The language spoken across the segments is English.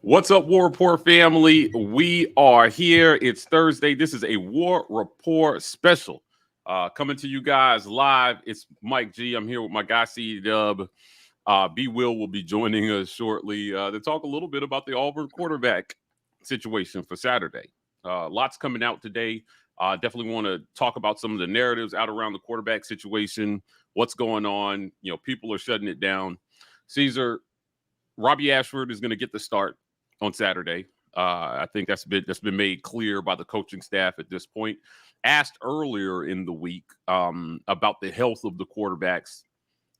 What's up, War Rapport family? We are here. It's Thursday. This is a War Rapport special. Coming to you guys live. It's Mike G. I'm here with my guy C Dub. B will be joining us shortly to talk a little bit about the Auburn quarterback situation for Saturday. Lots coming out today. Definitely want to talk about some of the narratives out around the quarterback situation. What's going on? People are shutting it down. Caesar, Robbie Ashford is going to get the start on Saturday. I think that's been made clear by the coaching staff at this point. Asked earlier in the week about the health of the quarterbacks,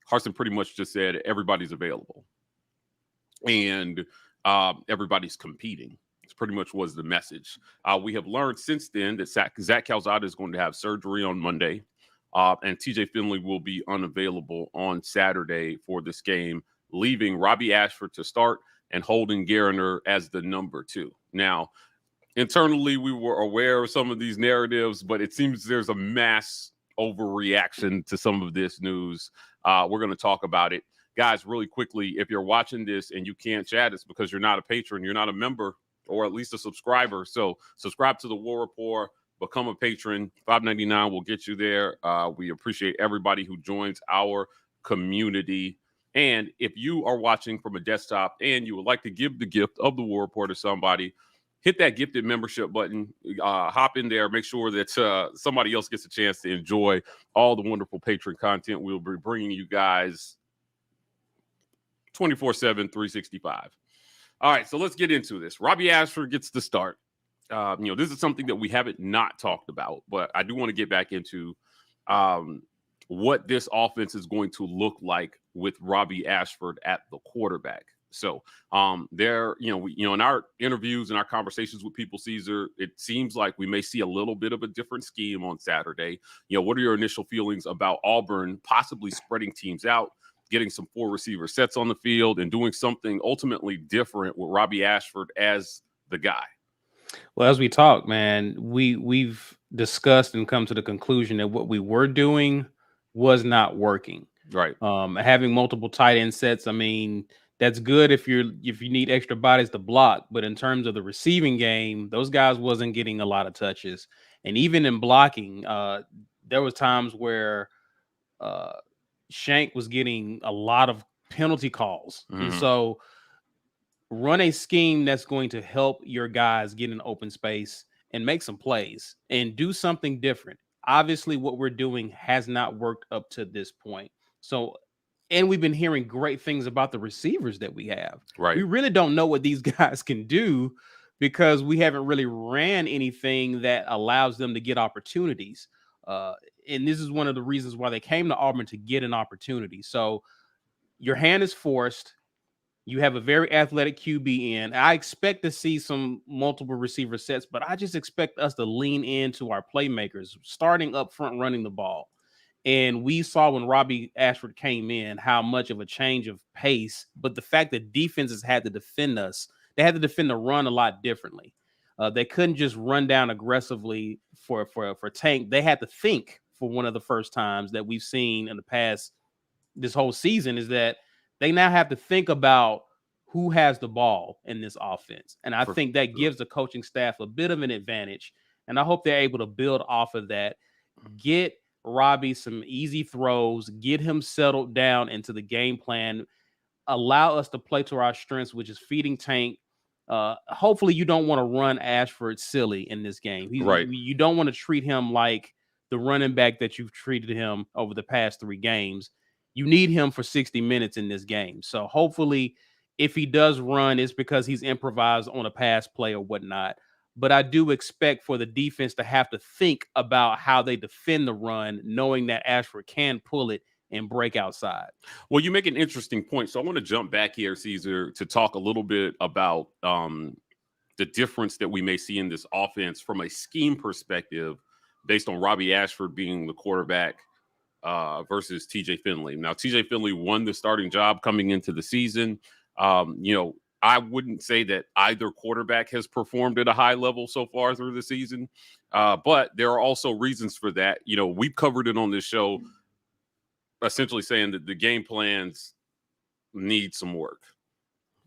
Harsin pretty much just said everybody's available and everybody's competing. It's pretty much was the message. We have learned since then that Zach Calzada is going to have surgery on Monday, and TJ Finley will be unavailable on Saturday for this game, leaving Robbie Ashford to start and holding Garner as the number 2. Now, internally, we were aware of some of these narratives, but it seems there's a mass overreaction to some of this news. We're going to talk about it. Guys, really quickly, if you're watching this and you can't chat, it's because you're not a patron, you're not a member, or at least a subscriber. So subscribe to the War Rapport, become a patron. $5.99 will get you there. We appreciate everybody who joins our community. And if you are watching from a desktop and you would like to give the gift of the War Report to somebody, hit that gifted membership button, hop in there, make sure that somebody else gets a chance to enjoy all the wonderful patron content we'll be bringing you guys 24/7, 365. All right, so let's get into this. Robbie Ashford gets the start. This is something that we haven't not talked about, but I do want to get back into what this offense is going to look like with Robbie Ashford at the quarterback. So in our interviews and our conversations with people, Caesar, it seems like we may see a little bit of a different scheme on Saturday. What are your initial feelings about Auburn possibly spreading teams out, getting some 4 receiver sets on the field, and doing something ultimately different with Robbie Ashford as the guy? Well, as we talk, man, we've discussed and come to the conclusion that what we were doing was not working. Right. Having multiple tight end sets, I mean, that's good if you need extra bodies to block, but in terms of the receiving game, those guys wasn't getting a lot of touches. And even in blocking, there was times where Shank was getting a lot of penalty calls. Mm-hmm. And so run a scheme that's going to help your guys get in open space and make some plays and do something different. Obviously, what we're doing has not worked up to this point. So, and we've been hearing great things about the receivers that we have. Right. We really don't know what these guys can do because we haven't really ran anything that allows them to get opportunities. And this is one of the reasons why they came to Auburn, to get an opportunity. So your hand is forced. You have a very athletic QB in. I expect to see some multiple receiver sets, but I just expect us to lean into our playmakers, starting up front, running the ball. And we saw when Robbie Ashford came in how much of a change of pace, but the fact that defenses had to defend us, they had to defend the run a lot differently. They couldn't just run down aggressively for Tank. They had to think. For one of the first times that we've seen in the past this whole season, is that they now have to think about who has the ball in this offense. And I think that gives the coaching staff a bit of an advantage. And I hope they're able to build off of that, get Robbie some easy throws, get him settled down into the game plan, allow us to play to our strengths, which is feeding Tank. Hopefully you don't want to run Ashford silly in this game. Right. You don't want to treat him like the running back that you've treated him over the past 3 games. You need him for 60 minutes in this game. So hopefully if he does run, it's because he's improvised on a pass play or whatnot. But I do expect for the defense to have to think about how they defend the run, knowing that Ashford can pull it and break outside. Well, you make an interesting point. So I want to jump back here, Caesar, to talk a little bit about the difference that we may see in this offense from a scheme perspective based on Robbie Ashford being the quarterback versus TJ Finley. Now, TJ Finley won the starting job coming into the season. I wouldn't say that either quarterback has performed at a high level so far through the season, but there are also reasons for that. We've covered it on this show, essentially saying that the game plans need some work,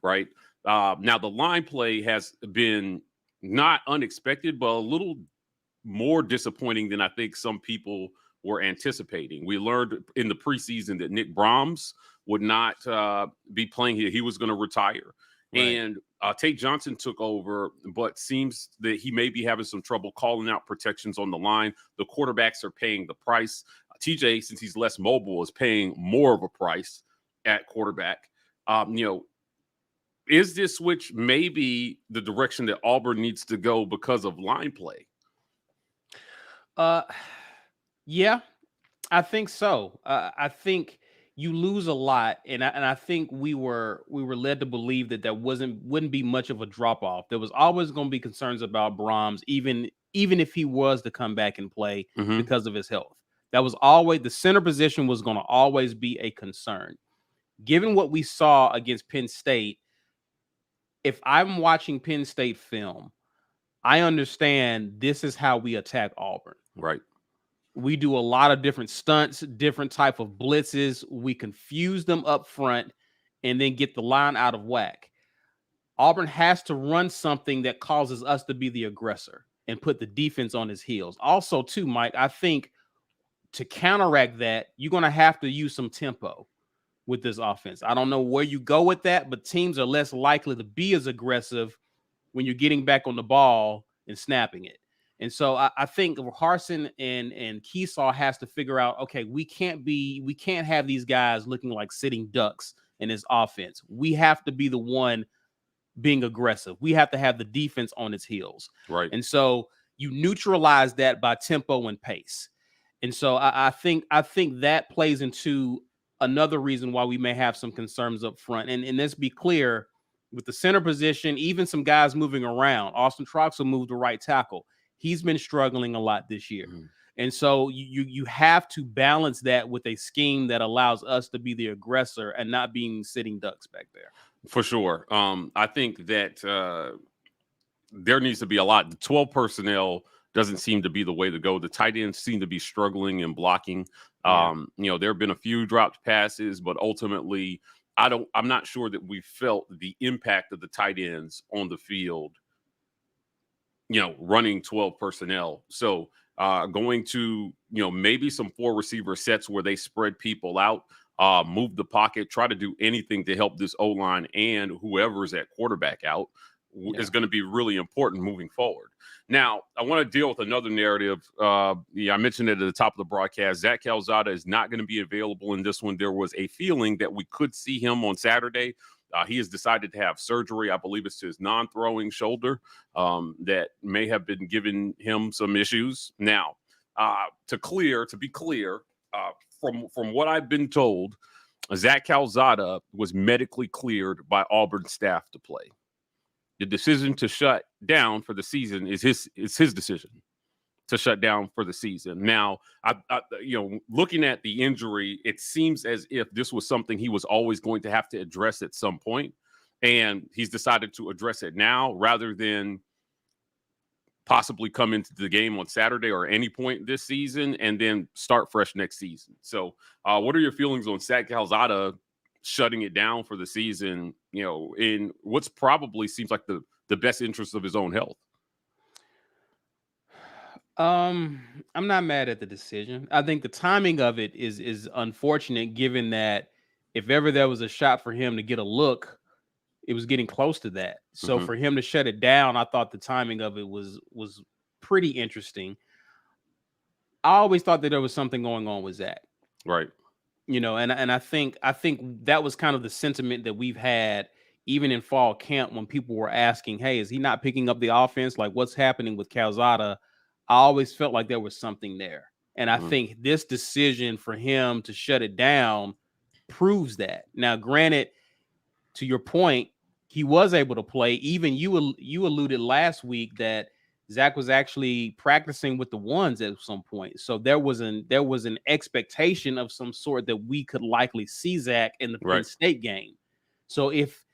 right? Now, the line play has been not unexpected, but a little more disappointing than I think some people were anticipating. We learned in the preseason that Nick Brahms would not be playing here. He was going to retire. Right. And Tate Johnson took over, but seems that he may be having some trouble calling out protections on the line. The quarterbacks are paying the price. TJ, since he's less mobile, is paying more of a price at quarterback. Is this switch maybe the direction that Auburn needs to go because of line play? Yeah, I think so. I think you lose a lot, and I think we were led to believe that wouldn't be much of a drop off. There was always going to be concerns about Brahms, even if he was to come back and play because of his health. That was always the center position was going to always be a concern. Given what we saw against Penn State, if I'm watching Penn State film, I understand this is how we attack Auburn. Right. We do a lot of different stunts, different type of blitzes. We confuse them up front and then get the line out of whack. Auburn has to run something that causes us to be the aggressor and put the defense on his heels. Also, too, Mike, I think to counteract that, you're going to have to use some tempo with this offense. I don't know where you go with that, but teams are less likely to be as aggressive when you're getting back on the ball and snapping it. And so I think Harsin and Keesaw has to figure out, okay, we can't have these guys looking like sitting ducks in this offense. We have to be the one being aggressive. We have to have the defense on its heels. Right. And so you neutralize that by tempo and pace. And so I think that plays into another reason why we may have some concerns up front. And let's be clear, with the center position, even some guys moving around. Austin Troxell moved to right tackle. He's been struggling a lot this year. And so you have to balance that with a scheme that allows us to be the aggressor and not being sitting ducks back there. For sure. I think that there needs to be a lot. The 12 personnel doesn't seem to be the way to go. The tight ends seem to be struggling and blocking. There have been a few dropped passes, but ultimately I'm not sure that we felt the impact of the tight ends on the field, running 12 personnel. So going to, maybe some 4 receiver sets where they spread people out, move the pocket, try to do anything to help this O-line and whoever's at quarterback out is going to be really important moving forward. Now, I want to deal with another narrative. I mentioned it at the top of the broadcast. Zach Calzada is not going to be available in this one. There was a feeling that we could see him on Saturday. He has decided to have surgery. I believe it's to his non-throwing shoulder that may have been giving him some issues. Now, to be clear, from what I've been told, Zach Calzada was medically cleared by Auburn staff to play. The decision to shut down for the season is his decision to shut down for the season. Now, looking at the injury, it seems as if this was something he was always going to have to address at some point, and he's decided to address it now rather than possibly come into the game on Saturday or any point this season and then start fresh next season. So what are your feelings on Zach Calzada shutting it down for the season, in what's probably seems like the best interest of his own health? I'm not mad at the decision. I think the timing of it is unfortunate, given that if ever there was a shot for him to get a look, it was getting close to that. So for him to shut it down, I thought the timing of it was pretty interesting. I always thought that there was something going on with Zach. Right. And I think that was kind of the sentiment that we've had even in fall camp when people were asking, hey, is he not picking up the offense? Like, what's happening with Calzada? I always felt like there was something there. And I think this decision for him to shut it down proves that. Now, granted, to your point, he was able to play. Even you alluded last week that Zach was actually practicing with the ones at some point. So there was an expectation of some sort that we could likely see Zach in the Penn State game. So if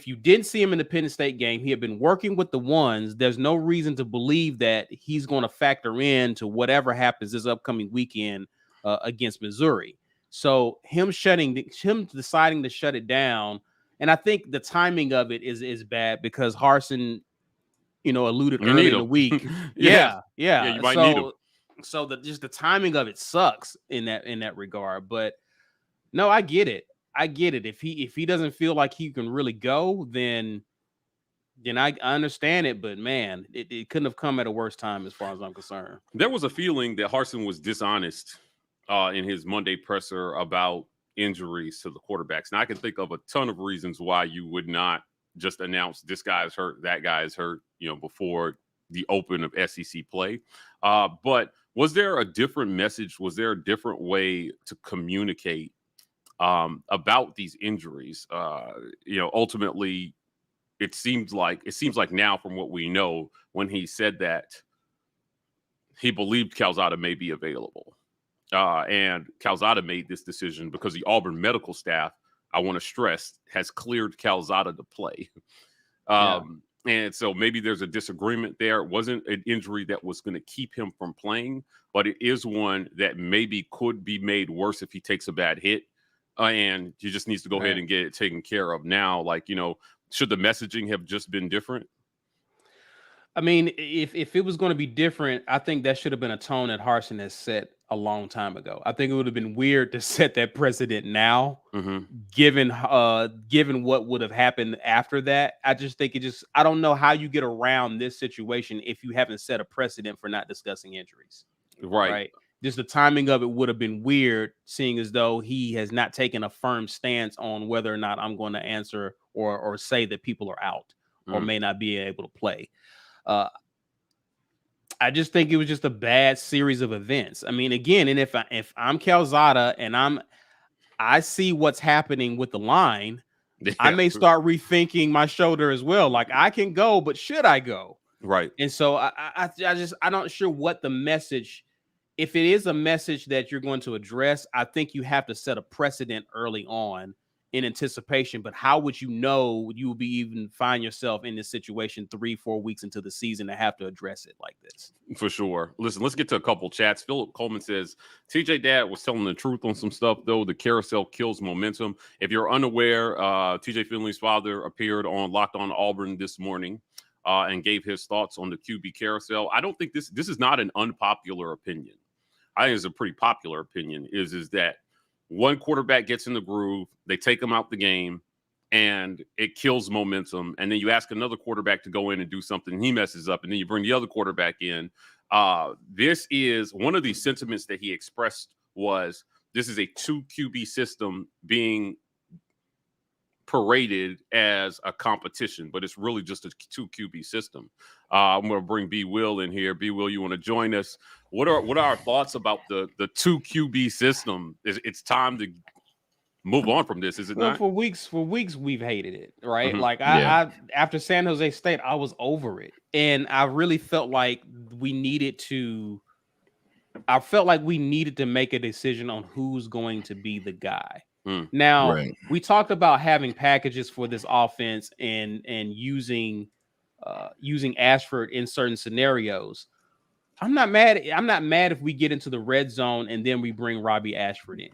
you didn't see him in the Penn State game, he had been working with the ones. There's no reason to believe that he's going to factor in to whatever happens this upcoming weekend against Missouri. So him deciding to shut it down And I think the timing of it is bad because Harsin, alluded You early need in the him. week. Yeah, Yeah. you might need him. So just the timing of it sucks in that regard. But no, I get it. I get it. If he doesn't feel like he can really go, then I understand it. But man, it couldn't have come at a worse time as far as I'm concerned. There was a feeling that Harsin was dishonest in his Monday presser about injuries to the quarterbacks. Now, I can think of a ton of reasons why you would not just announce this guy is hurt, that guy is hurt, before the open of SEC play. But was there a different message? Was there a different way to communicate about these injuries? Ultimately, it seems like now, from what we know, when he said that, he believed Calzada may be available. And Calzada made this decision because the Auburn medical staff, I want to stress, has cleared Calzada to play. And so maybe there's a disagreement there. It wasn't an injury that was going to keep him from playing, but it is one that maybe could be made worse if he takes a bad hit. And he just needs to go ahead and get it taken care of now. Should the messaging have just been different? I mean, if it was going to be different, I think that should have been a tone that Harsin has set a long time ago. I think it would have been weird to set that precedent now, given what would have happened after that. I just think I don't know how you get around this situation if you haven't set a precedent for not discussing injuries. Right. Just the timing of it would have been weird, seeing as though he has not taken a firm stance on whether or not I'm going to answer or say that people are out or may not be able to play. I just think it was just a bad series of events. I mean, again, and if I'm Calzada and I see what's happening with the line, I may start rethinking my shoulder as well. Like, I can go, but should I go? Right. And so I'm not sure what the message. If it is a message that you're going to address, I think you have to set a precedent early on in anticipation. But how would you know you will be even find yourself in this situation 3-4 weeks into the season to have to address it like this? For sure. Listen, let's get to a couple chats. Philip Coleman says, TJ Dad was telling the truth on some stuff, though. The carousel kills momentum. If you're unaware, TJ Finley's father appeared on Locked On Auburn this morning and gave his thoughts on the QB carousel. I don't think this is not an unpopular opinion. I think it's a pretty popular opinion, is that one quarterback gets in the groove, they take him out the game, and it kills momentum. And then you ask another quarterback to go in and do something, and he messes up, and then you bring the other quarterback in. This is one of the sentiments that he expressed was this is a 2 QB system being paraded as a competition, but it's really just a 2 QB system. I'm going to bring B. Will in here. B. Will, you want to join us? What are our thoughts about the 2 QB system? It's time to move on from this, is it not? For weeks we've hated it, right? Like I after San Jose State, I was over it, and I really felt like we needed to make a decision on who's going to be the guy. Now, we talked about having packages for this offense and using Ashford in certain scenarios. I'm not mad if we get into the red zone and then we bring Robbie Ashford in.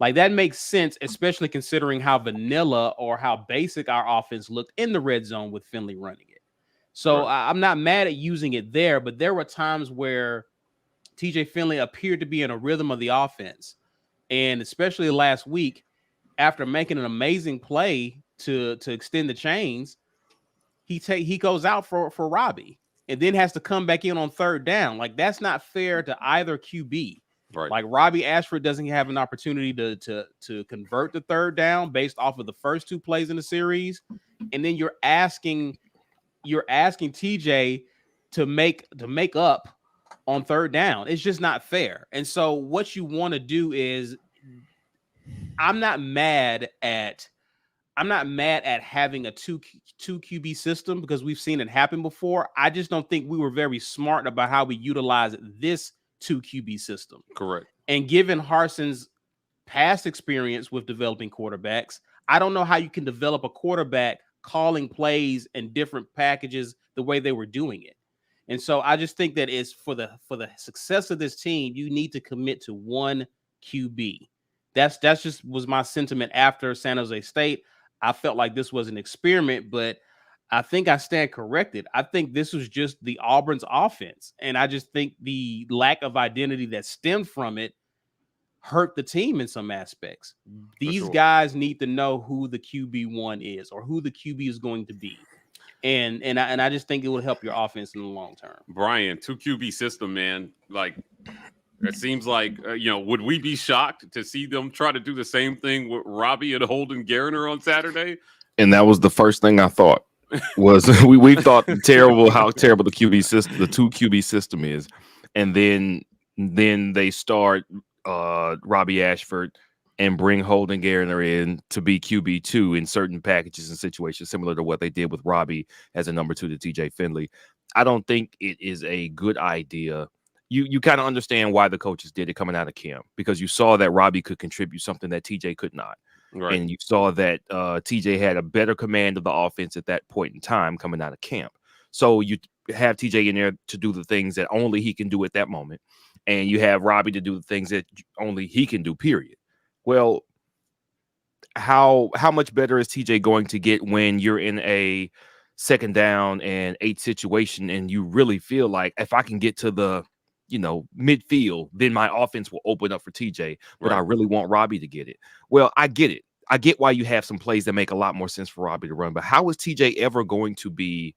Like, that makes sense, especially considering how vanilla or how basic our offense looked in the red zone with Finley running it. So I'm not mad at using it there, but there were times where TJ Finley appeared to be in a rhythm of the offense. And especially last week, after making an amazing play to extend the chains, he goes out for Robbie and then has to come back in on third down. Like, that's not fair to either QB. Right. Like, Robbie Ashford doesn't have an opportunity to convert the third down based off of the first 2 plays in the series, and then you're asking TJ to make up on third down. It's just not fair. And so what you want to do is, I'm not mad at having a 2 QB system because we've seen it happen before. I just don't think we were very smart about how we utilize this 2 QB system. Correct. And given Harsin's past experience with developing quarterbacks, I don't know how you can develop a quarterback calling plays and different packages the way they were doing it. And so I just think that is for the success of this team, you need to commit to 1 QB. That's just was my sentiment after San Jose State. I felt like this was an experiment, but I think I stand corrected. I think this was just the Auburn's offense. And I just think the lack of identity that stemmed from it hurt the team in some aspects. These guys need to know who the QB1 is or who the QB is going to be. And I just think it would help your offense in the long term. Brian, 2 QB system, man. Like, it seems like, would we be shocked to see them try to do the same thing with Robbie and Holden Garner on Saturday? And that was the first thing I thought was we thought how terrible the QB system, the 2 QB system is. And then they start Robbie Ashford and bring Holden Garner in to be QB2 in certain packages and situations, similar to what they did with Robbie as a number 2 to TJ Finley. I don't think it is a good idea. You kind of understand why the coaches did it coming out of camp, because you saw that Robbie could contribute something that TJ could not. Right. And you saw that TJ had a better command of the offense at that point in time coming out of camp. So you have TJ in there to do the things that only he can do at that moment. And you have Robbie to do the things that only he can do, period. Well, how much better is TJ going to get when you're in a 2nd down and 8 situation and you really feel like if I can get to the midfield, then my offense will open up for TJ, but I really want Robbie to get it. Well, I get it. I get why you have some plays that make a lot more sense for Robbie to run, but how is TJ ever going to be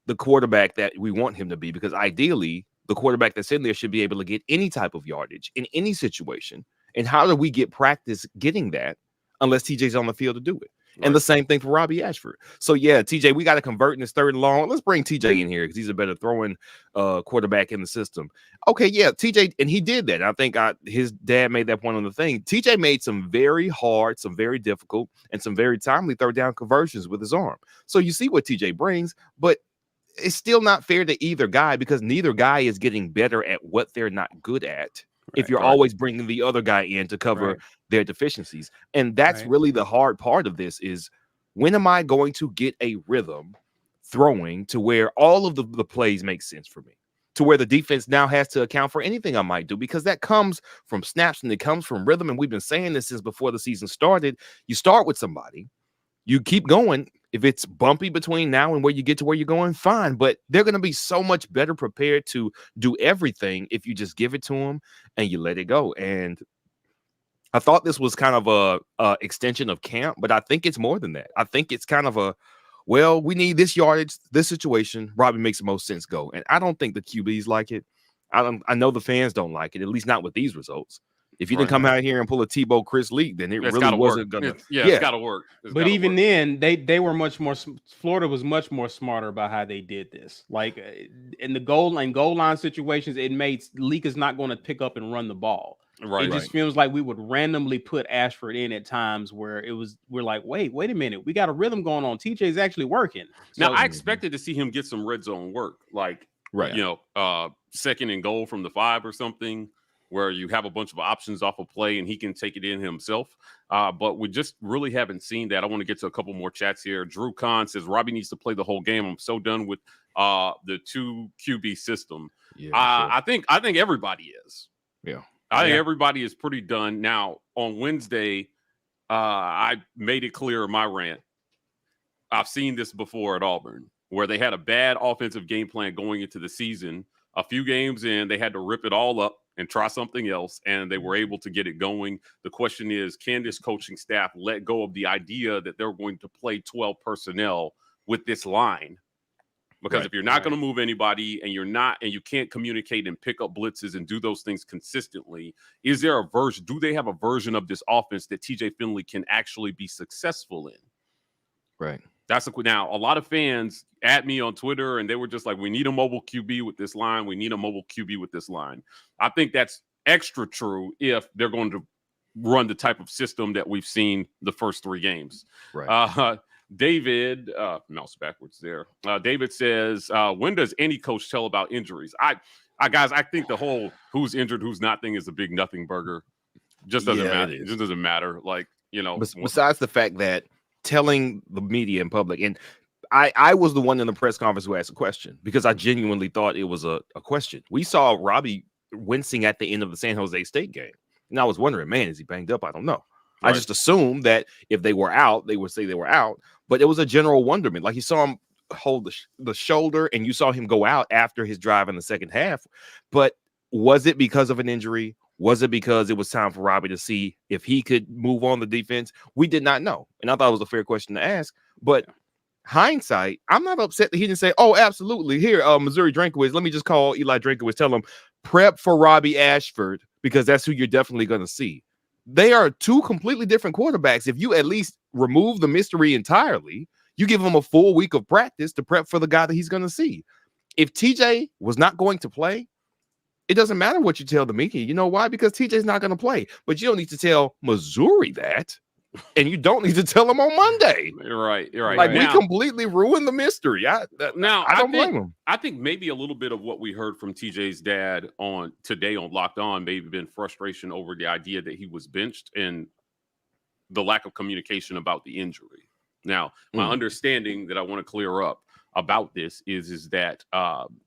the quarterback that we want him to be? Because ideally, the quarterback that's in there should be able to get any type of yardage in any situation. And how do we get practice getting that unless TJ's on the field to do it? Right. And the same thing for Robbie Ashford. So, yeah, TJ, we got to convert in this 3rd and long. Let's bring TJ in here because he's a better throwing quarterback in the system. Okay, yeah, TJ, and he did that. I think his dad made that point on the thing. TJ made some very hard, some very difficult, and some very timely 3rd down conversions with his arm. So you see what TJ brings, but it's still not fair to either guy because neither guy is getting better at what they're not good at. If you're always bringing the other guy in to cover their deficiencies. And that's really the hard part of this is, when am I going to get a rhythm throwing to where all of the plays make sense for me, to where the defense now has to account for anything I might do, because that comes from snaps and it comes from rhythm. And we've been saying this since before the season started. You start with somebody, you keep going. If it's bumpy between now and where you get to where you're going, fine. But they're going to be so much better prepared to do everything if you just give it to them and you let it go. And I thought this was kind of a extension of camp, but I think it's more than that. I think it's kind of we need this yardage, this situation. Robbie makes the most sense, go. And I don't think the QBs like it. I know the fans don't like it, at least not with these results. If you didn't come out here and pull a Tebow Chris league, then it really wasn't going to. It's got to work. But even then, they were much more. Florida was much more smarter about how they did this. Like in the goal line situations, it made Leak is not going to pick up and run the ball. Right. It just feels like we would randomly put Ashford in at times where we're like, wait a minute, we got a rhythm going on. TJ's actually working. Now I expected to see him get some red zone work, like 2nd and goal from the 5 or something, where you have a bunch of options off a play and he can take it in himself. But we just really haven't seen that. I want to get to a couple more chats here. Drew Kahn says, Robbie needs to play the whole game. I'm so done with the 2 QB system. Yeah, sure. I think everybody is. Yeah. I think everybody is pretty done. Now, on Wednesday, I made it clear in my rant. I've seen this before at Auburn, where they had a bad offensive game plan going into the season. A few games in, they had to rip it all up and try something else, and they were able to get it going. The question is, can this coaching staff let go of the idea that they're going to play 12 personnel with this line? Because if you're not going to move anybody and you can't communicate and pick up blitzes and do those things consistently, do they have a version of this offense that TJ Finley can actually be successful in? Right. Now, a lot of fans at me on Twitter, and they were just like, we need a mobile QB with this line. We need a mobile QB with this line. I think that's extra true if they're going to run the type of system that we've seen the first 3 games. Right. David, mouse backwards there. David says, when does any coach tell about injuries? Guys, I think the whole who's injured, who's not thing is a big nothing burger. Just doesn't matter. It just doesn't matter. Like, besides the fact that telling the media in public, and I was the one in the press conference who asked a question because I genuinely thought it was a question. We saw Robbie wincing at the end of the San Jose State game. And I was wondering, man, is he banged up? I don't know. I Right. just assumed that if they were out, they would say they were out. But it was a general wonderment. Like you saw him hold the shoulder, and you saw him go out after his drive in the second half. But was it because of an injury? Was it because it was time for Robbie to see if he could move on the defense? We did not know. And I thought it was a fair question to ask. But hindsight, I'm not upset that he didn't say, oh, absolutely. Here, Missouri Drinkwitz, let me just call Eli Drinkwitz, tell him, prep for Robbie Ashford, because that's who you're definitely going to see. They are two completely different quarterbacks. If you at least remove the mystery entirely, you give him a full week of practice to prep for the guy that he's going to see. If TJ was not going to play, it doesn't matter what you tell the media. You know why? Because TJ's not going to play. But you don't need to tell Missouri that. And you don't need to tell them on Monday. You're right. Like, Now, we completely ruined the mystery. I don't blame him. I think maybe a little bit of what we heard from TJ's dad on today on Locked On maybe been frustration over the idea that he was benched and the lack of communication about the injury. Now, my understanding that I want to clear up about this is that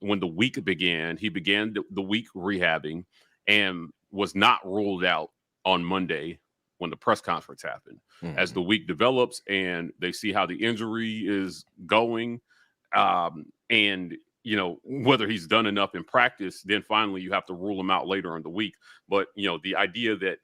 when the week began, he began the week rehabbing and was not ruled out on Monday when the press conference happened. As the week develops and they see how the injury is going, and you know whether he's done enough in practice, then finally you have to rule him out later in the week. But you know, the idea that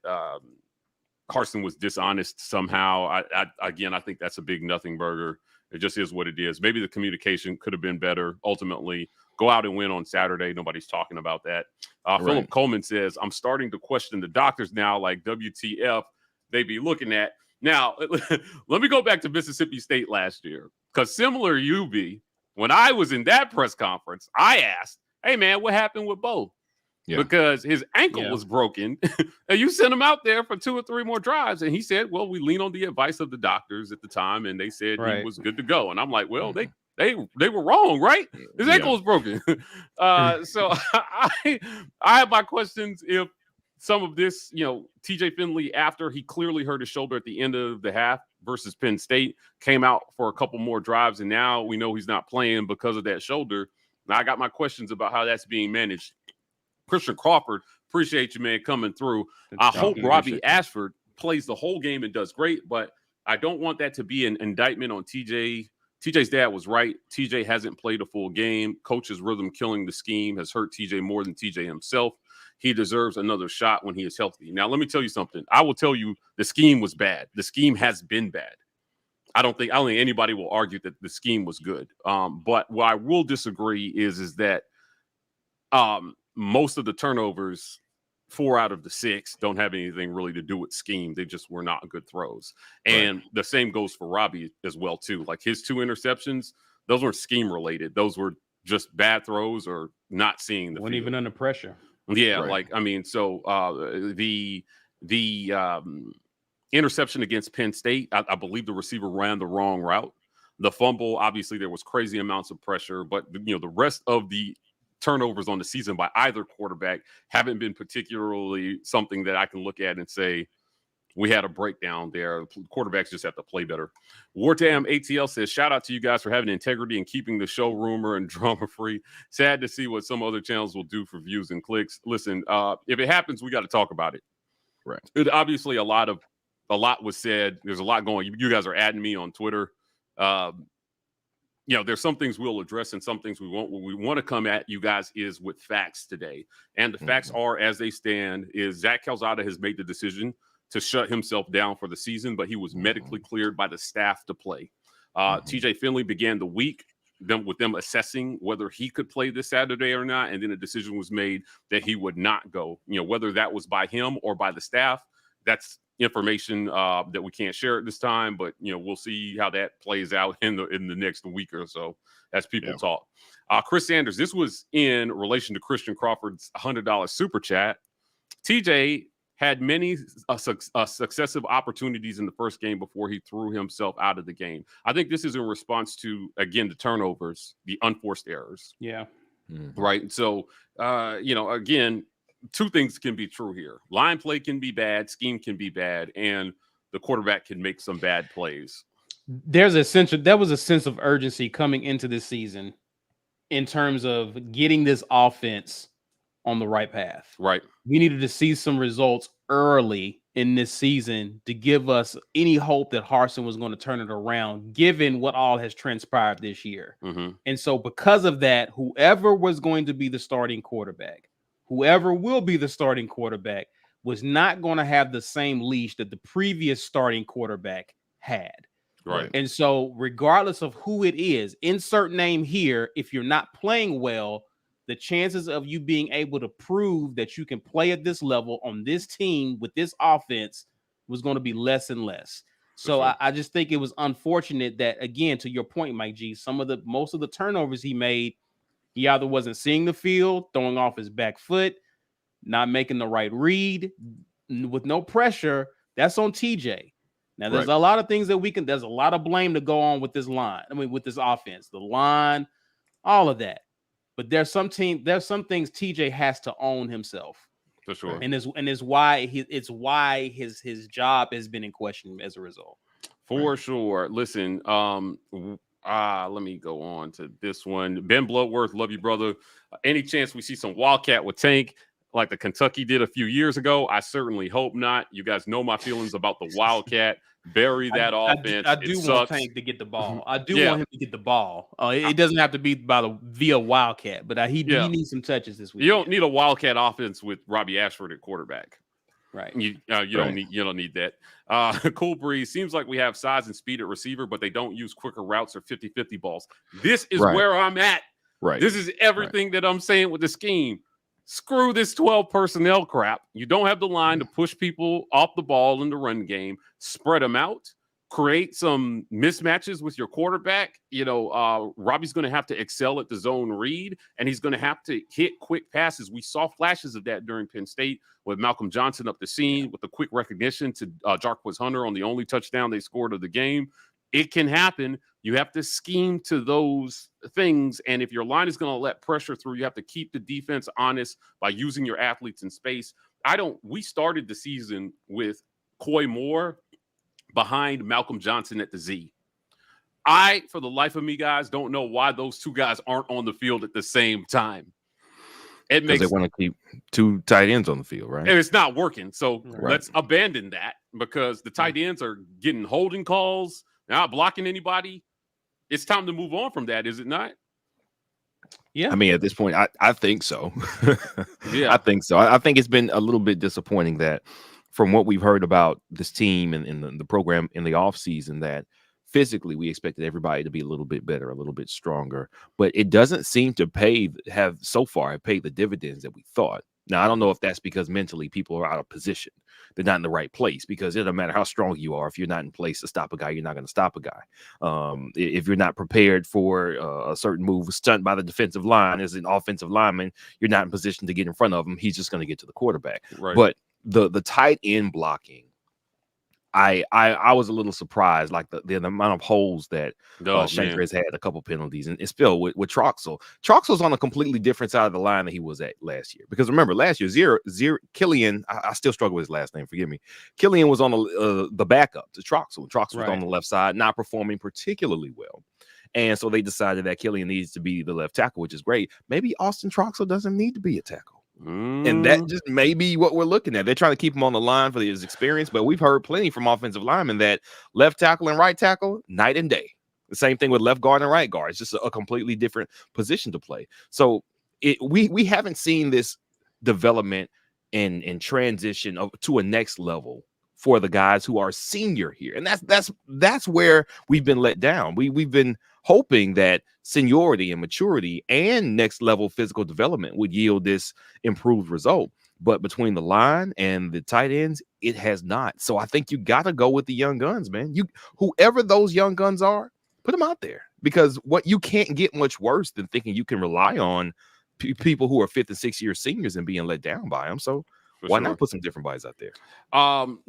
Carson was dishonest somehow, I think that's a big nothing burger. It just is what it is. Maybe the communication could have been better. Ultimately, go out and win on Saturday. Nobody's talking about that. Philip Coleman says, I'm starting to question the doctors now, like WTF they be looking at. Now, let me go back to Mississippi State last year, because similar to UB, when I was in that press conference, I asked, hey, man, what happened with Bo? Yeah. Because his ankle was broken, and you sent him out there for 2 or 3 more drives. And he said, well, we lean on the advice of the doctors at the time, and they said he was good to go. And I'm like, well, they were wrong, right? His ankle was broken. So I have my questions if some of this, you know, TJ Finley, after he clearly hurt his shoulder at the end of the half versus Penn State, came out for a couple more drives, and now we know he's not playing because of that shoulder. Now I got my questions about how that's being managed. Christian Crawford, appreciate you, man, coming through. I hope Robbie Ashford plays the whole game and does great, but I don't want that to be an indictment on TJ. TJ's dad was right. TJ hasn't played a full game. Coach's rhythm killing the scheme has hurt TJ more than TJ himself. He deserves another shot when he is healthy. Now, let me tell you something. I will tell you the scheme was bad. The scheme has been bad. I don't think anybody will argue that the scheme was good. But what I will disagree is that most of the turnovers, 4 out of the 6, don't have anything really to do with scheme. They just were not good throws. And the same goes for Robbie as well, too. Like his 2 interceptions, those weren't scheme related. Those were just bad throws or not seeing the field. Even under pressure. Yeah, like, I mean, so the interception against Penn State, I believe the receiver ran the wrong route. The fumble, obviously, there was crazy amounts of pressure, but, you know, the rest of the turnovers on the season by either quarterback haven't been particularly something that I can look at and say we had a breakdown there. Quarterbacks just have to play better. Wartam ATL says, shout out to you guys for having integrity and keeping the show rumor and drama free. Sad to see what some other channels will do for views and clicks. Listen, if it happens, we got to talk about it. Right. Obviously, a lot was said. There's a lot going. You guys are adding me on Twitter. You know, there's some things we'll address and some things we won't. What we want to come at you guys is with facts today. And the facts are, as they stand, is Zach Calzada has made the decision to shut himself down for the season, but he was medically cleared by the staff to play. TJ Finley began the week with them assessing whether he could play this Saturday or not, and then a decision was made that he would not go. You know, whether that was by him or by the staff, that's information that we can't share at this time, but you know, we'll see how that plays out in the next week or so as people talk. Chris Sanders, this was in relation to Christian Crawford's $100 super chat. TJ had many successive opportunities in the first game before he threw himself out of the game. I think this is in response to, again, the turnovers, the unforced errors. Yeah. Right. So, you know, again, 2 things can be true here. Line play can be bad, scheme can be bad, and the quarterback can make some bad plays. There was a sense of urgency coming into this season in terms of getting this offense on the right path. Right. We needed to see some results early in this season to give us any hope that Harsin was going to turn it around, given what all has transpired this year. Mm-hmm. And so because of that, whoever was going to be the starting quarterback, whoever will be the starting quarterback, was not going to have the same leash that the previous starting quarterback had. Right. And so regardless of who it is, insert name here, if you're not playing well, the chances of you being able to prove that you can play at this level on this team with this offense was going to be less and less. So sure. I just think it was unfortunate that, again, to your point, Mike G, most of the turnovers he made, he either wasn't seeing the field, throwing off his back foot, not making the right read with no pressure. That's on TJ. Now, there's a lot of things that there's a lot of blame to go on with this line. I mean, with this offense, the line, all of that. But there's some things TJ has to own himself. For sure. And it's why his job has been in question as a result. For sure. Listen, let me go on to this one. Ben Bloodworth, love you, brother. Any chance we see some Wildcat with Tank like the Kentucky did a few years ago? I certainly hope not. You guys know my feelings about the Wildcat. Bury that offense. I do want Tank to get the ball. I do want him to get the ball. It doesn't have to be via Wildcat, but he needs some touches this week. You don't need a Wildcat offense with Robbie Ashford at quarterback. Right. You don't need that. Cool Breeze, seems like we have size and speed at receiver, but they don't use quicker routes or 50-50 balls. This is where I'm at. Right. This is everything that I'm saying with the scheme. Screw this 12 personnel crap. You don't have the line to push people off the ball in the run game. Spread them out. Create some mismatches with your quarterback. Robbie's going to have to excel at the zone read, and he's going to have to hit quick passes. We saw flashes of that during Penn State with Malcolm Johnson up the scene with the quick recognition to Jarquez Hunter on the only touchdown they scored of the game. It can happen. You have to scheme to those things. And if your line is going to let pressure through, you have to keep the defense honest by using your athletes in space. We started the season with Coy Moore behind Malcolm Johnson at the Z. I, for the life of me, guys, don't know why those two guys aren't on the field at the same time. It makes they want to keep two tight ends on the field, right? And it's not working. So let's abandon that because the tight ends are getting holding calls. They're not blocking anybody. It's time to move on from that, is it not? Yeah. I mean, at this point, I think so. Yeah. I think so. I think it's been a little bit disappointing that from what we've heard about this team and in the program in the offseason, that physically we expected everybody to be a little bit better, a little bit stronger. But it doesn't seem to have paid the dividends that we thought. Now, I don't know if that's because mentally people are out of position. They're not in the right place, because it doesn't matter how strong you are. If you're not in place to stop a guy, you're not going to stop a guy. If you're not prepared for a certain move stunt by the defensive line as an offensive lineman, you're not in position to get in front of him. He's just going to get to the quarterback. Right. But the tight end blocking, I was a little surprised, like the amount of holes that Shanker has had, a couple penalties, and it's still with Troxel. Troxel's on a completely different side of the line than he was at last year. Because remember, last year, Killian, I still struggle with his last name, forgive me. Killian was on the backup to Troxel. Troxel was on the left side, not performing particularly well. And so they decided that Killian needs to be the left tackle, which is great. Maybe Austin Troxel doesn't need to be a tackle. And that just may be what we're looking at. They're trying to keep him on the line for his experience, but we've heard plenty from offensive linemen that left tackle and right tackle, night and day. The same thing with left guard and right guard. It's just a completely different position to play. So we haven't seen this development and transition to a next level for the guys who are senior here. And that's where we've been let down. We've been hoping that seniority and maturity and next level physical development would yield this improved result. But between the line and the tight ends, it has not. So I think you got to go with the young guns, man. Whoever those young guns are, put them out there, because you can't get much worse than thinking you can rely on people who are 5th and 6th year seniors and being let down by them. So Why not put some different bodies out there?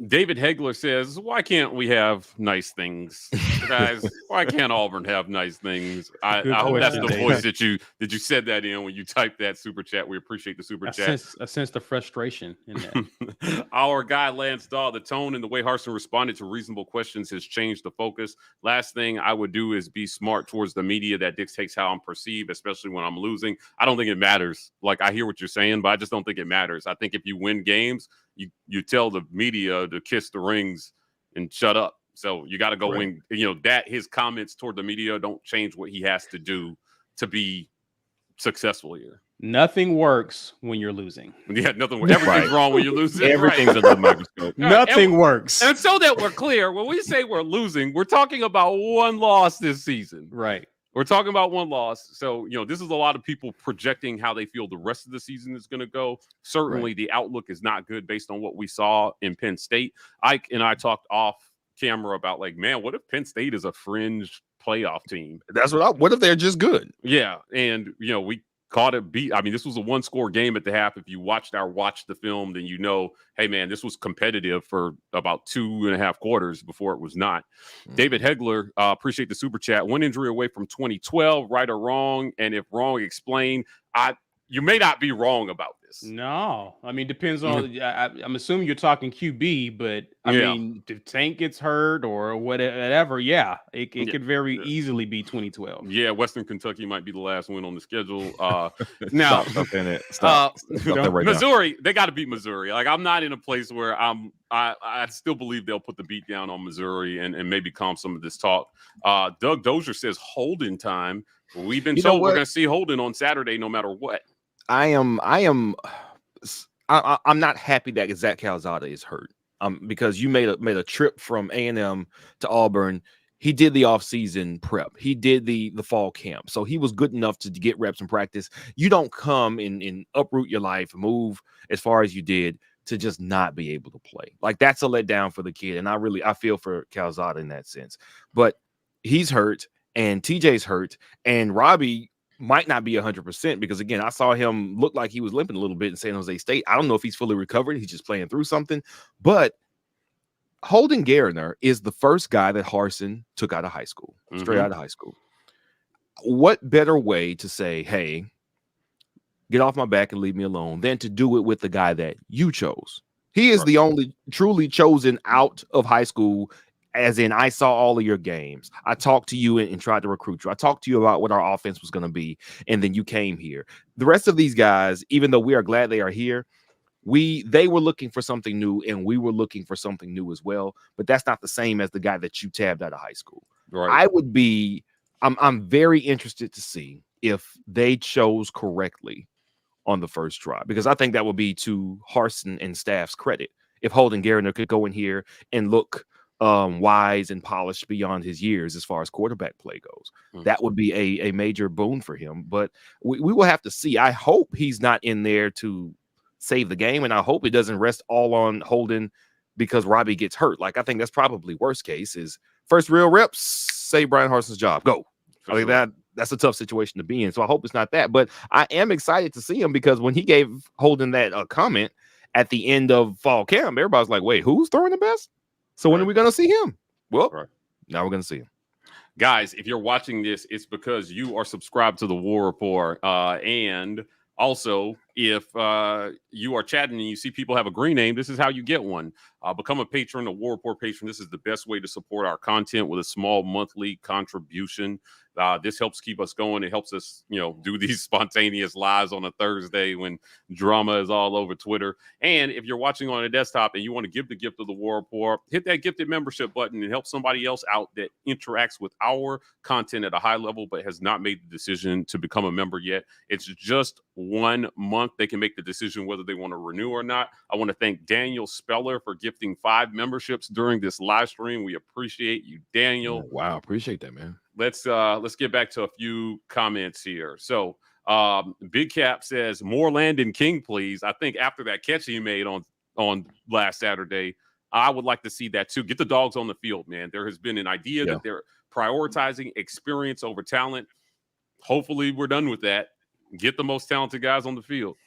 David Hegler says, why can't we have nice things, guys? Why can't Auburn have nice things? I hope that's the voice that you said that in when you typed that super chat. We appreciate the super chat. I sense the frustration in that. Our guy Lance Daw, the tone and the way Harsin responded to reasonable questions has changed the focus. Last thing I would do is be smart towards the media that dictates how I'm perceived, especially when I'm losing. I don't think it matters. Like, I hear what you're saying, but I just don't think it matters. I think if you win games, you tell the media to kiss the rings and shut up. So you got to go win. That his comments toward the media don't change what he has to do to be successful here. Nothing works when you're losing. Yeah, nothing works. Everything's wrong when you're losing. Everything's under the microscope. Nothing works. And so that we're clear, when we say we're losing, we're talking about one loss this season. Right. We're talking about one loss. So, this is a lot of people projecting how they feel the rest of the season is going to go. Certainly, the outlook is not good based on what we saw in Penn State. Ike and I talked off camera about, like, man, what if Penn State is a fringe playoff team? That's what if they're just good? Yeah. And, we caught a beat. I mean, this was a one-score game at the half. If you watch the film, then hey, man, this was competitive for about 2.5 quarters before it was not. David Hegler, appreciate the super chat. One injury away from 2012, right or wrong? And if wrong, explain. You may not be wrong about this. No, I mean, depends on. I'm assuming you're talking QB, but I mean, if Tank gets hurt or whatever, it could very easily be 2012. Yeah, Western Kentucky might be the last win on the schedule. Now, stop right Missouri, they got to beat Missouri. Like, I'm not in a place where I still believe they'll put the beat down on Missouri and maybe calm some of this talk. Doug Dozier says Holden time. We've been told we're going to see Holden on Saturday, no matter what. I'm not happy that Zach Calzada is hurt. Because you made a trip from A&M to Auburn. He did the offseason prep. He did the fall camp. So he was good enough to get reps in practice. You don't come and uproot your life, move as far as you did to just not be able to play. Like, that's a letdown for the kid. And I feel for Calzada in that sense. But he's hurt and TJ's hurt and Robbie might not be 100% because, again, I saw him look like he was limping a little bit in San Jose State. I don't know if he's fully recovered. He's just playing through something. But Holden Garner is the first guy that Harsin took out of high school, straight out of high school. What better way to say, hey, get off my back and leave me alone than to do it with the guy that you chose? He is the only truly chosen out of high school. As in, I saw all of your games. I talked to you and tried to recruit you. I talked to you about what our offense was going to be, and then you came here. The rest of these guys, even though we are glad they are here, they were looking for something new, and we were looking for something new as well. But that's not the same as the guy that you tabbed out of high school. Right. I'm very interested to see if they chose correctly on the first try, because I think that would be to Harsin and staff's credit if Holden Garner could go in here and look wise and polished beyond his years as far as quarterback play goes. That would be a major boon for him. But we will have to see. I hope he's not in there to save the game, and I hope it doesn't rest all on Holden because Robbie gets hurt. Like, I think that's probably worst case is first real reps, save Brian Harsin's job. Go. I think that's a tough situation to be in. So I hope it's not that. But I am excited to see him because when he gave Holden that comment at the end of fall camp, everybody's like, wait, who's throwing the best? So when are we going to see him? Well, now we're going to see him. Guys, if you're watching this, it's because you are subscribed to the War Rapport. And also, if you are chatting and you see people have a green name, this is how you get one. Become a patron, a War Rapport patron. This is the best way to support our content with a small monthly contribution. This helps keep us going. It helps us, do these spontaneous lives on a Thursday when drama is all over Twitter. And if you're watching on a desktop and you want to give the gift of the War Rapport, hit that gifted membership button and help somebody else out that interacts with our content at a high level but has not made the decision to become a member yet. It's just 1 month. They can make the decision whether they want to renew or not. I want to thank Daniel Speller for gifting 5 memberships during this live stream. We appreciate you, Daniel. Wow, appreciate that, man. Let's get back to a few comments here. So Big Cap says more Landon King, please. I think after that catch he made on last Saturday, I would like to see that too. Get the dogs on the field, man. There has been an idea that they're prioritizing experience over talent. Hopefully we're done with that. Get the most talented guys on the field.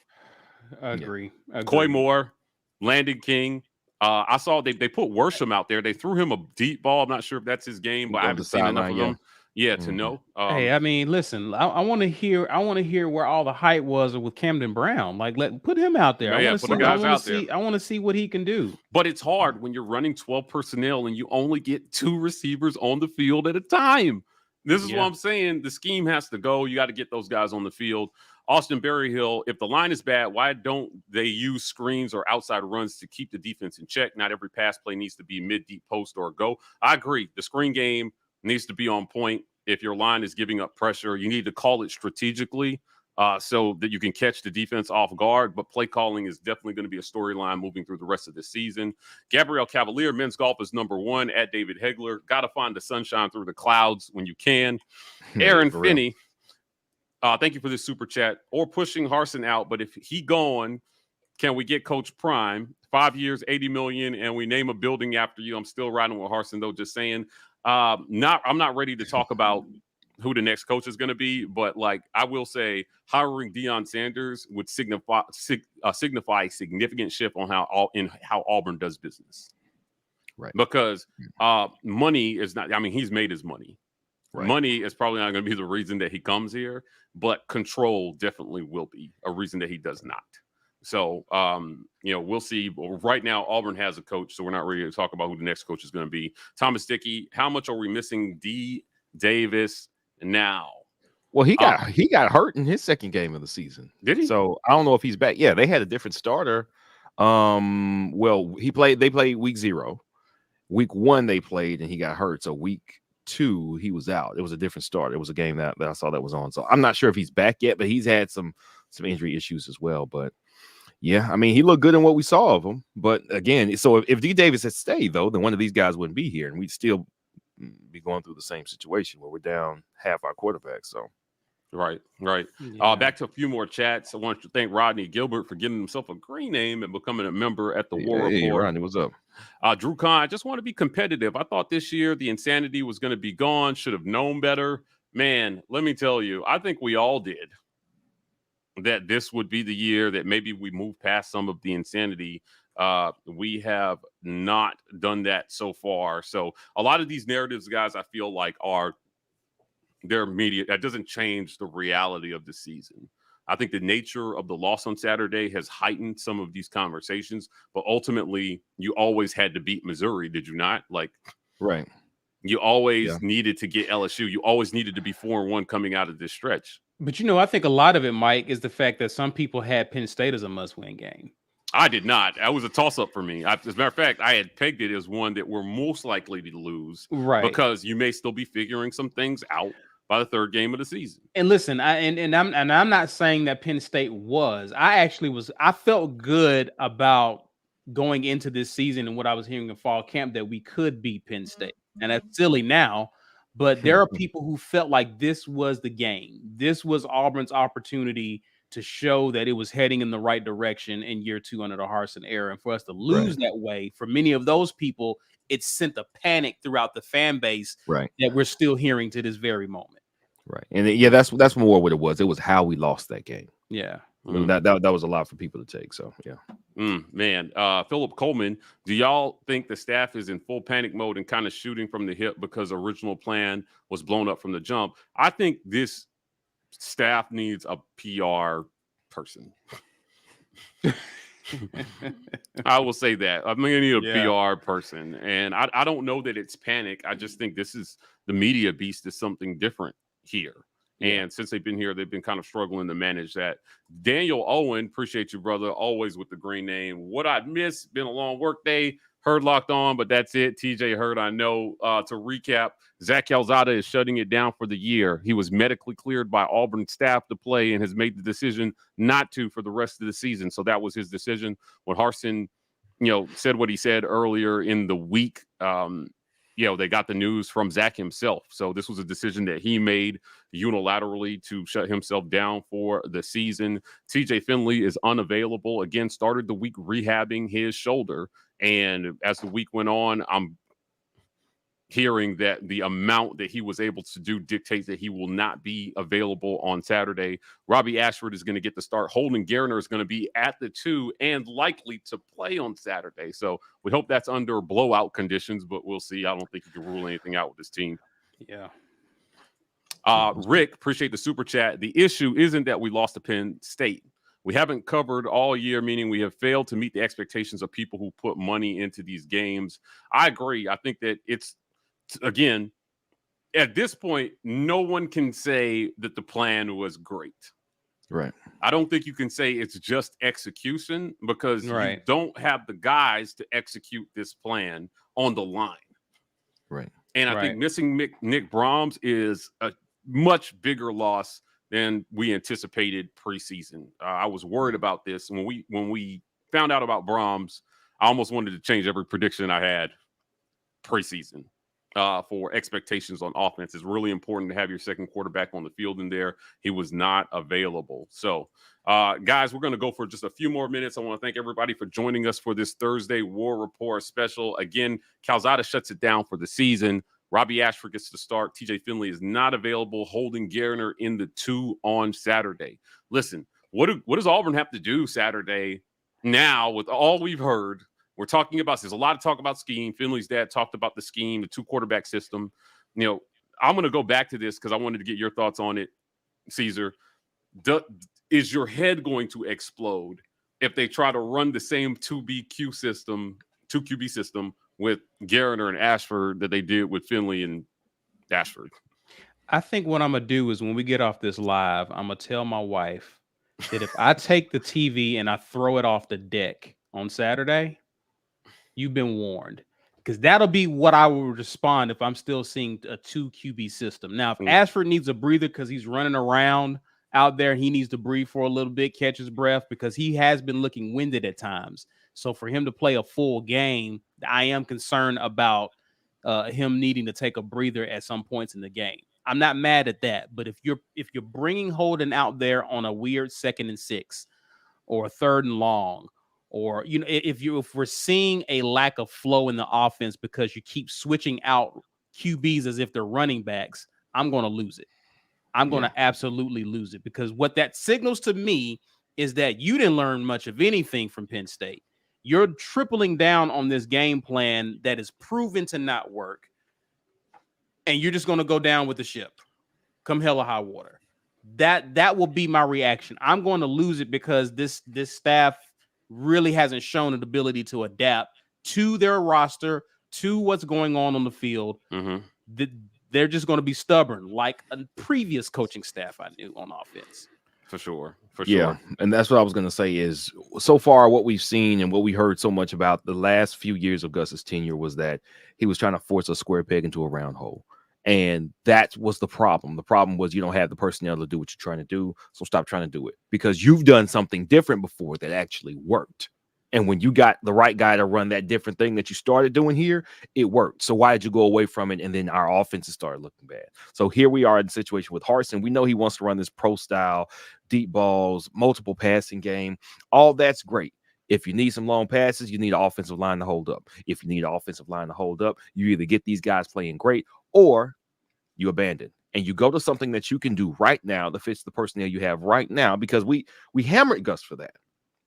Agree. Coy Moore, Landon King. I saw they put Worsham out there. They threw him a deep ball. I'm not sure if that's his game, but I haven't seen enough of him. Yeah, to know. Hey, I mean, listen, I want to hear where all the hype was with Camden Brown. Like, put him out there. I want to see what he can do. But it's hard when you're running 12 personnel and you only get 2 receivers on the field at a time. This is what I'm saying. The scheme has to go. You got to get those guys on the field. Austin Berryhill, if the line is bad, why don't they use screens or outside runs to keep the defense in check? Not every pass play needs to be mid-deep post or a go. I agree. The screen game needs to be on point. If your line is giving up pressure, you need to call it strategically so that you can catch the defense off guard. But play calling is definitely going to be a storyline moving through the rest of the season. Gabrielle Cavalier, men's golf is #1 at David Hegler. Got to find the sunshine through the clouds when you can. Aaron Finney, thank you for this super chat. Or pushing Harsin out, but if he gone, can we get Coach Prime? 5 years, $80 million, and we name a building after you. I'm still riding with Harsin, though, just saying. I'm not ready to talk about who the next coach is going to be, but like I will say, hiring Deion Sanders would signify a significant shift on how Auburn does business, right? Because money is not. I mean, he's made his money. Right. Money is probably not going to be the reason that he comes here, but control definitely will be a reason that he does not. So, we'll see. But right now, Auburn has a coach, so we're not ready to talk about who the next coach is going to be. Thomas Dickey, how much are we missing D. Davis now? Well, he got hurt in his second game of the season. Did he? So I don't know if he's back. Yeah, they had a different starter. They played week 0. Week 1 they played and he got hurt. So week 2 he was out. It was a different start. It was a game that I saw that was on. So I'm not sure if he's back yet, but he's had some injury issues as well. But yeah, I mean, he looked good in what we saw of him. But again, so if D. Davis had stayed, though, then one of these guys wouldn't be here, and we'd still be going through the same situation where we're down half our quarterbacks. So, right. Yeah. Back to a few more chats. I want to thank Rodney Gilbert for giving himself a green name and becoming a member at the War Rapport. Hey, Rodney, what's up? Drew Kahn, I just want to be competitive. I thought this year the insanity was going to be gone. Should have known better. Man, let me tell you, I think we all did. That this would be the year that maybe we move past some of the insanity. We have not done that so far. So a lot of these narratives, guys, I feel like they're media. That doesn't change the reality of the season. I think the nature of the loss on Saturday has heightened some of these conversations, but ultimately you always had to beat Missouri, did you not? Like, right. You always needed to get LSU. You always needed to be 4-1 coming out of this stretch. But, I think a lot of it, Mike, is the fact that some people had Penn State as a must-win game. I did not. That was a toss-up for me. As a matter of fact, I had pegged it as one that we're most likely to lose. Right. Because you may still be figuring some things out by the third game of the season. And listen, I'm not saying that Penn State was. I felt good about going into this season and what I was hearing in fall camp that we could beat Penn State. And that's silly now. But there are people who felt like this was the game. This was Auburn's opportunity to show that it was heading in the right direction in year 2 under the Harsin era. And for us to lose that way, for many of those people, it sent a panic throughout the fan base that we're still hearing to this very moment. Right. And that's more what it was. It was how we lost that game. Yeah. That was a lot for people to take. So, yeah. Man, Philip Coleman, do y'all think the staff is in full panic mode and kind of shooting from the hip because the original plan was blown up from the jump? I think this staff needs a PR person. I will say that. I'm going to need a PR person. And I don't know that it's panic. I just think the media beast is something different here. And since they've been here, they've been kind of struggling to manage that. Daniel Owen, appreciate you, brother. Always with the green name. What I'd miss, been a long work day. Heard locked on, but that's it. TJ Heard, I know. To recap, Zach Calzada is shutting it down for the year. He was medically cleared by Auburn staff to play and has made the decision not to for the rest of the season. So that was his decision. When Harsin, said what he said earlier in the week, they got the news from Zach himself. So this was a decision that he made unilaterally to shut himself down for the season. TJ Finley is unavailable. Again, started the week rehabbing his shoulder. And as the week went on, hearing that the amount that he was able to do dictates that he will not be available on Saturday. Robbie Ashford is going to get the start. Holden Garner is going to be at the 2 and likely to play on Saturday. So we hope that's under blowout conditions, but we'll see. I don't think you can rule anything out with this team. Yeah. Rick, appreciate the super chat. The issue isn't that we lost to Penn State. We haven't covered all year, meaning we have failed to meet the expectations of people who put money into these games. I agree. I think that it's, again, at this point, no one can say that the plan was great. Right. I don't think you can say it's just execution because you don't have the guys to execute this plan on the line. Right. And I think missing Nick Brahms is a much bigger loss than we anticipated preseason. I was worried about this when we found out about Brahms. I almost wanted to change every prediction I had preseason for expectations on offense. It's really important to have your second quarterback on the field in there. He was not available. So, guys, we're going to go for just a few more minutes. I want to thank everybody for joining us for this Thursday War Rapport special. Again, Calzada shuts it down for the season. Robbie Ashford gets to start. TJ Finley is not available. Holden Garner in the 2 on Saturday. Listen, what does Auburn have to do Saturday now with all we've heard? We're talking about, there's a lot of talk about scheme. Finley's dad talked about the scheme, the 2-quarterback system. You know, I'm going to go back to this because I wanted to get your thoughts on it, Caesar. Is your head going to explode if they try to run the same 2QB system with Garner and Ashford that they did with Finley and Ashford? I think what I'm going to do is when we get off this live, I'm going to tell my wife that if I take the TV and I throw it off the deck on Saturday, you've been warned. Because that'll be what I will respond if I'm still seeing a 2QB system. Now, if Ashford needs a breather because he's running around out there, he needs to breathe for a little bit, catch his breath, because he has been looking winded at times. So for him to play a full game, I am concerned about him needing to take a breather at some points in the game. I'm not mad at that, but if you're bringing Holden out there on a weird 2nd and 6 or a 3rd and long, or if we're seeing a lack of flow in the offense because you keep switching out QBs as if they're running backs, I'm going to lose it. I'm going to absolutely lose it, because what that signals to me is that you didn't learn much of anything from Penn State. You're tripling down on this game plan that is proven to not work, and you're just going to go down with the ship come hell or high water. That will be my reaction. I'm going to lose it because this staff really hasn't shown an ability to adapt to their roster, to what's going on the field. They're just going to be stubborn, like a previous coaching staff I knew on offense. For sure. And that's what I was going to say is, so far what we've seen and what we heard so much about the last few years of Gus's tenure was that he was trying to force a square peg into a round hole. And that was the problem. The problem was you don't have the personnel to do what you're trying to do. So stop trying to do it, because you've done something different before that actually worked. And when you got the right guy to run that different thing that you started doing here, it worked. So why did you go away from it? And then our offenses started looking bad. So here we are in the situation with Harsin. We know he wants to run this pro style, deep balls, multiple passing game. All that's great. If you need some long passes, you need an offensive line to hold up. If you need an offensive line to hold up, you either get these guys playing great or you abandon. And you go to something that you can do right now that fits the personnel you have right now, because we hammered Gus for that.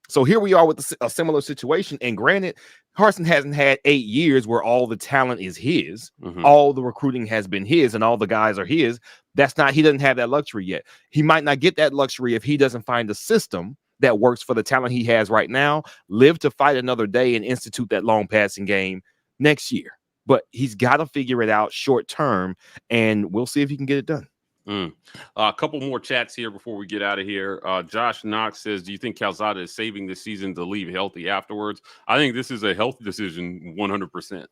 So here we are with a similar situation. And granted, Harsin hasn't had 8 years where all the talent is his. All the recruiting has been his and all the guys are his. He doesn't have that luxury yet. He might not get that luxury if he doesn't find a system that works for the talent he has right now, live to fight another day and institute that long passing game next year. But he's got to figure it out short term, and we'll see if he can get it done. A couple more chats here before we get out of here. Josh Knox says, do you think Calzada is saving this season to leave healthy afterwards? I think this is a health decision 100%.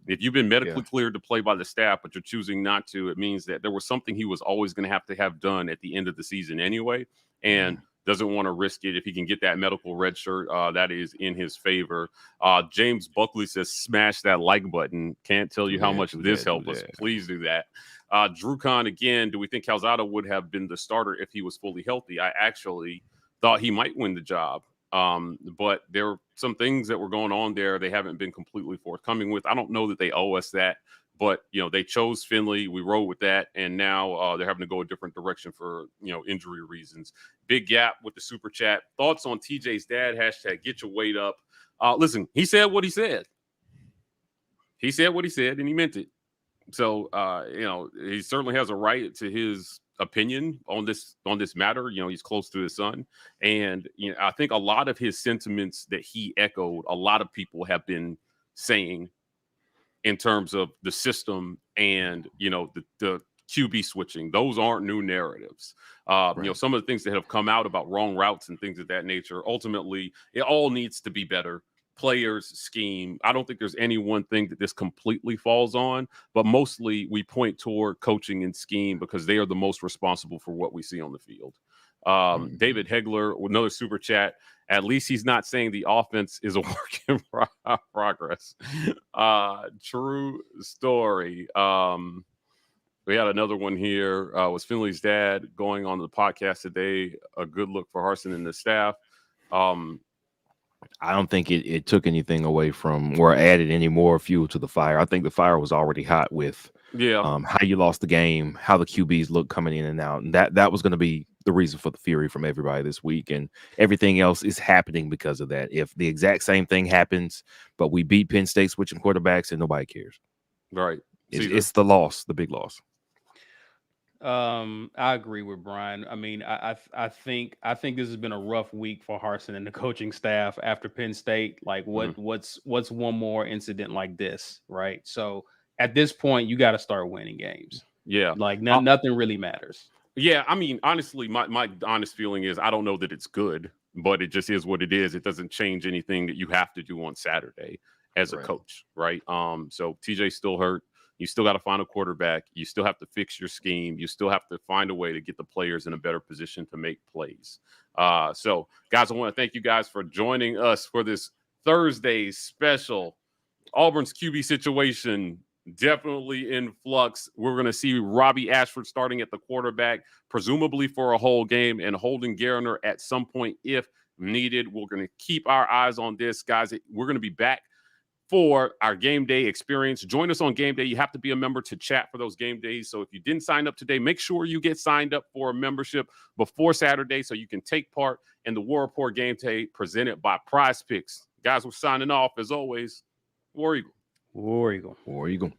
If you've been medically cleared to play by the staff, but you're choosing not to, it means that there was something he was always going to have done at the end of the season anyway, and doesn't want to risk it. If he can get that medical red shirt, that is in his favor. James Buckley says, smash that like button. Can't tell you how much this helped us. Please do that. Drew Kahn again, do we think Calzada would have been the starter if he was fully healthy? I actually thought he might win the job. But there are some things that were going on there they haven't been completely forthcoming with. I don't know that they owe us that, But, they chose Finley. We rode with that. And now they're having to go a different direction for, injury reasons. Big gap with the super chat. Thoughts on TJ's dad? # get your weight up. Listen, he said what he said. He said what he said, and he meant it. So, he certainly has a right to his opinion on this matter. He's close to his son. And, I think a lot of his sentiments that he echoed, a lot of people have been saying in terms of the system and, the QB switching. Those aren't new narratives. Right. Some of the things that have come out about wrong routes and things of that nature, ultimately, it all needs to be better. Players, scheme. I don't think there's any one thing that this completely falls on, but mostly we point toward coaching and scheme because they are the most responsible for what we see on the field. David Hegler, another super chat. At least he's not saying the offense is a work in progress. True story. We had another one here. Was Finley's dad going on the podcast today a good look for Harsin and the staff? I don't think it took anything away from or added any more fuel to the fire. I think the fire was already hot with how you lost the game, how the QBs look coming in and out. And that was going to be the reason for the fury from everybody this week. And everything else is happening because of that. If the exact same thing happens, but we beat Penn State switching quarterbacks and nobody cares. Right. It's the loss, the big loss. I agree with Brian. I mean, I think this has been a rough week for Harsin and the coaching staff after Penn State. Like, what's one more incident like this, right? So at this point, you got to start winning games. Yeah, like nothing really matters. Yeah, I mean, honestly, my honest feeling is I don't know that it's good, but it just is what it is. It doesn't change anything that you have to do on Saturday as a coach, right? So TJ's still hurt. You still got to find a quarterback. You still have to fix your scheme. You still have to find a way to get the players in a better position to make plays. So, guys, I want to thank you guys for joining us for this Thursday special. Auburn's QB situation definitely in flux. We're going to see Robbie Ashford starting at the quarterback, presumably for a whole game, and Holden Geriner at some point if needed. We're going to keep our eyes on this, guys. We're going to be back for our game day experience. Join us on game day. You have to be a member to chat for those game days. So if you didn't sign up today, make sure you get signed up for a membership before Saturday so you can take part in the War Rapport game day presented by Prize Picks. Guys, we're signing off as always. War Eagle. War Eagle. War Eagle.